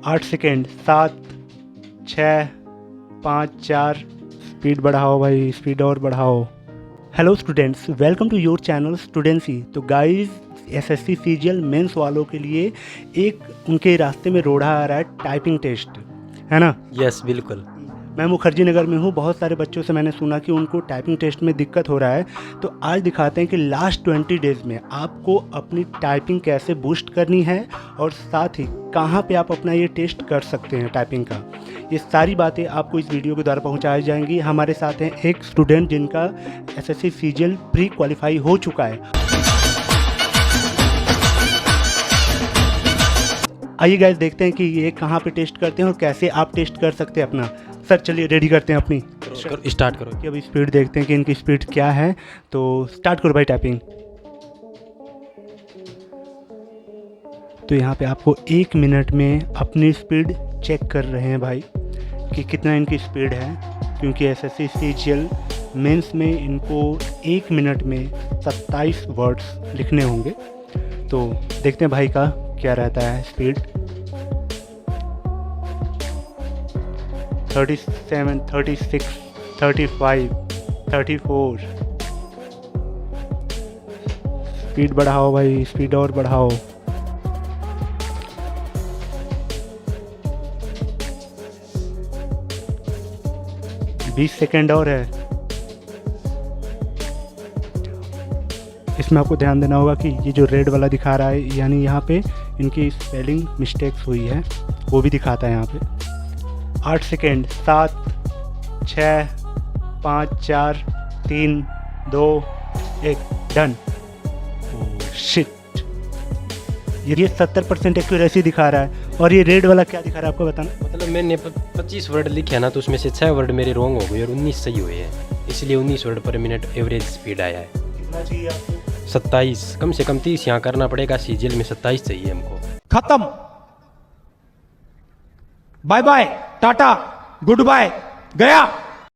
8 second, 7, 6, 5, 4। Speed बढ़ाओ भाई, speed और बढ़ाओ। Hello students, welcome to your channel Studency. तो गाइस, एसएससी सीजीएल मेंस वालों के लिए एक उनके रास्ते में रोड़ा आ रहा है, टाइपिंग टेस्ट, है ना? यस बिल्कुल। मैं मुखर्जी नगर में हूँ। बहुत सारे बच्चों से मैंने सुना कि उनको टाइपिंग टेस्ट में दिक्कत हो रहा है। तो आज दिखाते हैं कि लास्ट 20 डेज़ में आपको अपनी टाइपिंग कैसे बूस्ट करनी है और साथ ही कहाँ पे आप अपना ये टेस्ट कर सकते हैं टाइपिंग का। ये सारी बातें आपको इस वीडियो के द्वारा पहुँचाई जाएंगी। हमारे साथ हैं एक स्टूडेंट जिनका एसएससी सीजीएल प्री क्वालिफाई हो चुका है। आइए गाइस, देखते हैं कि ये कहाँ पे टेस्ट करते हैं और कैसे आप टेस्ट कर सकते हैं अपना। सर चलिए रेडी करते हैं अपनी, स्टार्ट करो। कि अभी स्पीड देखते हैं कि इनकी स्पीड क्या है। तो स्टार्ट करो भाई टाइपिंग। तो यहाँ पे आपको 1 मिनट में अपनी स्पीड चेक कर रहे हैं भाई कि कितना इनकी स्पीड है, क्योंकि एसएससी सीजीएल मेंस में इनको 1 मिनट में 27 वर्ड्स लिखने होंगे। तो देखते हैं भाई का क्या रहता है स्पीड। 37, 36, 35, 34। स्पीड बढ़ाओ भाई, स्पीड और बढ़ाओ। बीस सेकेंड और है। इसमें आपको ध्यान देना होगा कि ये जो रेड वाला दिखा रहा है, यानी यहाँ पे इनकी स्पेलिंग मिस्टेक्स हुई है, वो भी दिखाता है यहाँ पे। 8 सेकेंड, 7, 6, 5, 4, 3, 2, 1, डन। शिट, ये 70% एक्यूरेसी दिखा रहा है। और ये रेड वाला क्या दिखा रहा है आपको बताना? मतलब मैंने 25 वर्ड लिखे हैं ना, तो उसमें से 6 वर्ड मेरे रॉन्ग हो गए और 19 सही हुए हैं, इसलिए 19 वर्ड पर मिनट एवरेज स्पीड आया है। कितना चाहिए आपको? 27, कम से कम 30 यहाँ करना पड़ेगा। सीजीएल में 27 चाहिए हमको। खत्म। Bye bye, tata, good bye, गया।